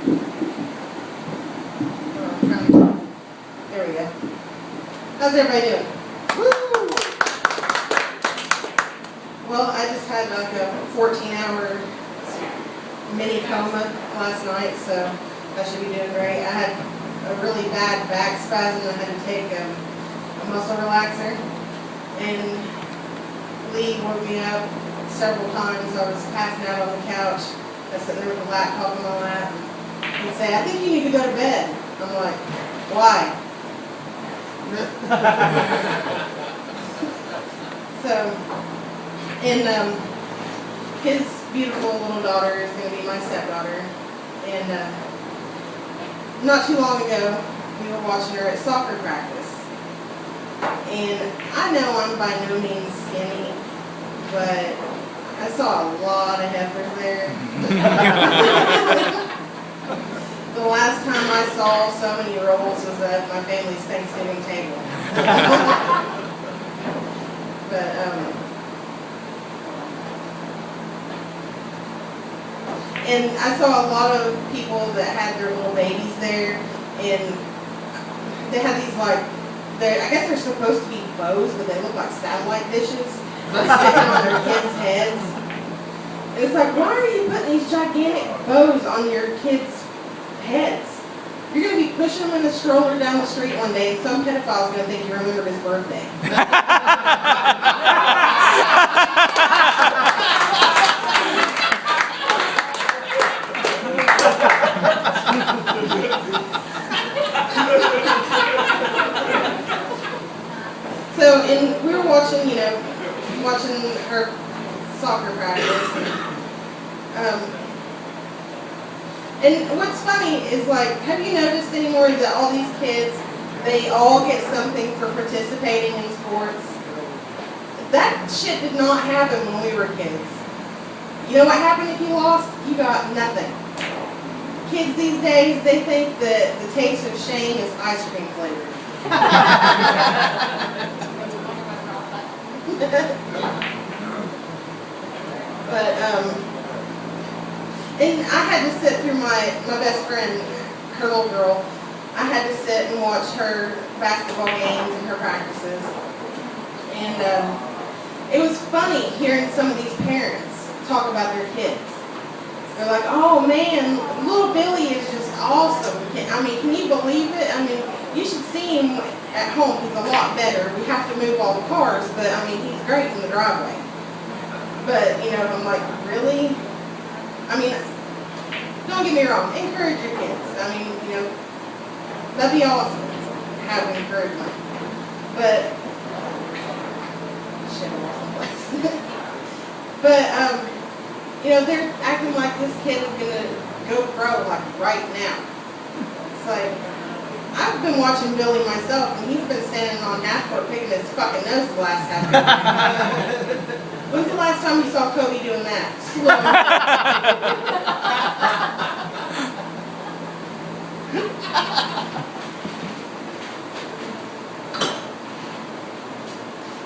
There we go. How's everybody doing? Woo! Well, I just had like a 14-hour mini coma last night, so I should be doing great. I had a really bad back spasm. I had to take a muscle relaxer, and Lee woke me up several times. I was passing out on the couch. I was sitting there with the laptop and all that. He'd say, "I think you need to go to bed." I'm like, "Why?" So, and his beautiful little daughter is going to be my stepdaughter. And not too long ago, we were watching her at soccer practice. And I know I'm by no means skinny, but I saw a lot of heifers there. The last time I saw so many rolls was at my family's Thanksgiving table. But, and I saw a lot of people that had their little babies there, and they had these like, I guess they're supposed to be bows, but they look like satellite dishes sticking on their kids' heads. And it's like, why are you putting these gigantic bows on your kids' heads? You're going to be pushing them in a stroller down the street one day, and some pedophile's going to think you remembered his birthday. So, and we were watching, watching her soccer practice. And what's funny is, like, have you noticed anymore that all these kids, they all get something for participating in sports? That shit did not happen when we were kids. You know what happened if you lost? You got nothing. Kids these days, they think that the taste of shame is ice cream flavored. But, and I had to sit through my best friend, her little girl, I had to sit and watch her basketball games and her practices. And it was funny hearing some of these parents talk about their kids. They're like, "Oh man, little Billy is just awesome. I mean, can you believe it? I mean, you should see him at home. He's a lot better. We have to move all the cars, but I mean, he's great in the driveway." But, I'm like, really? I mean, don't get me wrong, encourage your kids. I mean, that'd be awesome to have encouragement. But, shit, I'm lost in place. But, they're acting like this kid is going to go pro, like, right now. It's like, I've been watching Billy myself, and he's been standing on half court picking his fucking nose the last half hour. When's the last time you saw Kobe doing that? Slow.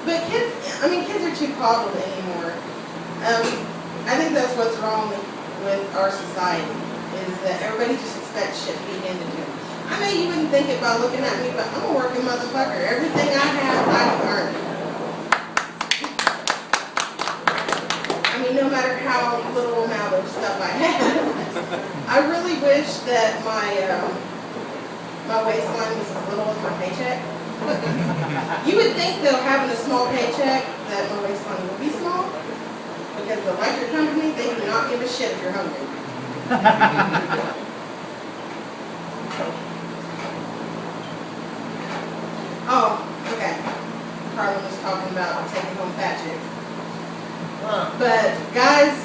But kids are too coddled anymore. I think that's what's wrong with our society, is that everybody just expects shit to be handed to them. I know you wouldn't think it by looking at me, but I'm a working motherfucker. Everything I have, I can earn. I mean, no matter how little amount of stuff I have. I really wish that my waistline was as little as my paycheck. You would think, though, having a small paycheck, that my waistline would be small. Because the electric company, they do not give a shit if you're hungry. Oh, okay. Carlin was talking about taking home fat chicks. But, guys,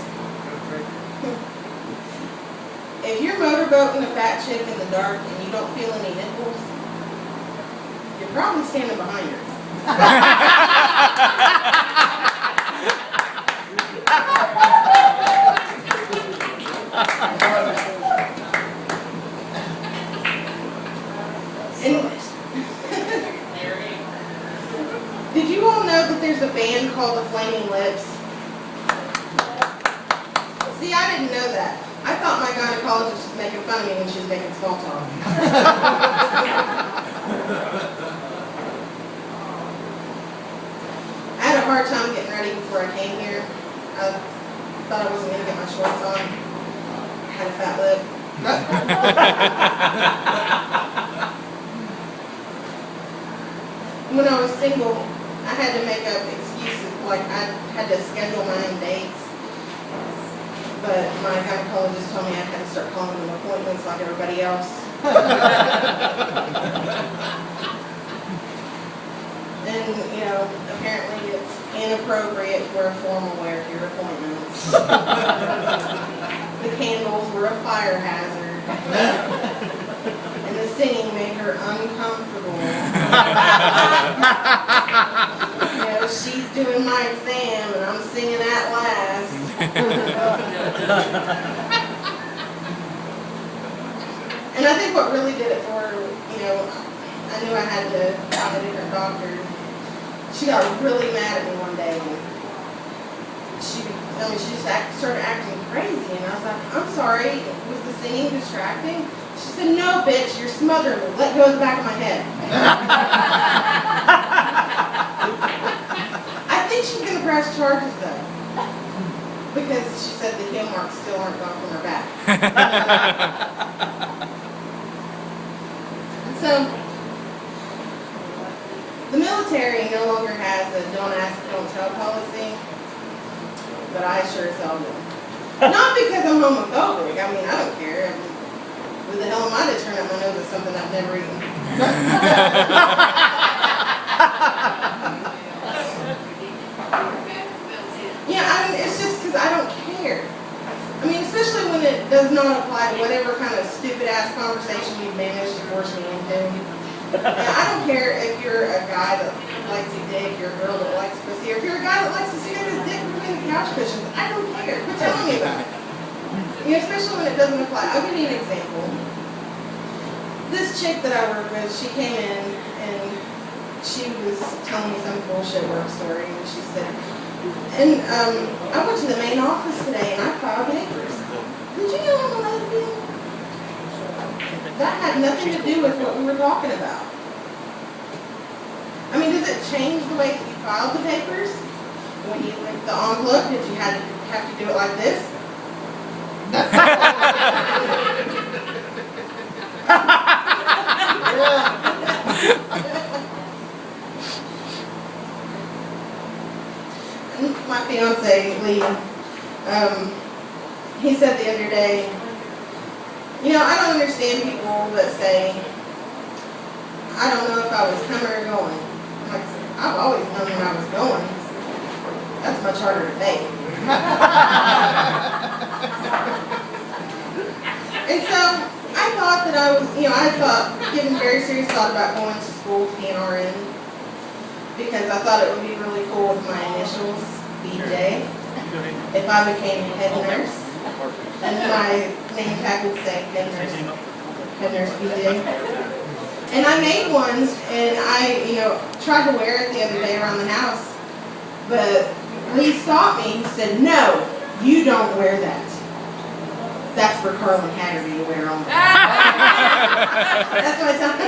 if you're motorboating a fat chick in the dark and you don't feel any nipples, you're probably standing behind her. Did you all know that there's a band called the Flaming Lips? See, I didn't know that. I thought my gynecologist was making fun of me when she was making small talk. I had a hard time getting ready before I came here. I thought I wasn't going to get my shorts on. I had a fat lip. When I was single, I had to make up excuses, like I had to schedule my own dates. But my gynecologist told me I had to start calling them appointments like everybody else. And, you know, apparently it's inappropriate to wear formal wear to your appointments. The candles were a fire hazard. And the singing made her uncomfortable. You know, she's doing my exam and I'm singing at last. And I think what really did it for her, you know, I knew I had to find a different doctor. She got really mad at me one day. She just started acting crazy, and I was like, I'm sorry, was the singing distracting? She said, no, bitch, you're smothering me. Let go of the back of my head. I think she's going to press charges, though, because she said the heel marks still aren't gone from her back. And so, the military no longer has a don't ask, don't tell policy, but I sure as hell do. Not because I'm homophobic. I mean, I don't care. I mean, who the hell am I to turn up my nose at something I've never eaten? Yeah, I mean, it's just because I don't care. I mean, especially when it does not apply to whatever kind of stupid-ass conversation you've managed to force me into. And I don't care if you're a guy that likes a dick, you're a girl that likes pussy, or if you're a guy that likes to stick his dick between the couch cushions. I don't care. Quit telling me about it. You know, especially when it doesn't apply. I'll give you an example. This chick that I work with, she came in and she was telling me some bullshit work story, and she said, and I went to the main office today and I filed papers. Did you know I'm a lesbian? That had nothing to do with what we were talking about. I mean, does it change the way that you filed the papers? When you like the envelope, did you have to do it like this? My fiance, Lee, he said the other day, you know, I don't understand people that say, I don't know if I was coming or going. Like, I've always known when I was going. That's much harder to fake. And so, I thought that I was, you know, given very serious thought about going to school to be an RN, because I thought it would be really cool with my initials, BJ, if I became head nurse. And my name tag would say head nurse BJ. And I made ones, and I, you know, tried to wear it the other day around the house. But Lee stopped me and said, no, you don't wear that. That's for Carlin Haggerty to wear on. That's what I tell him.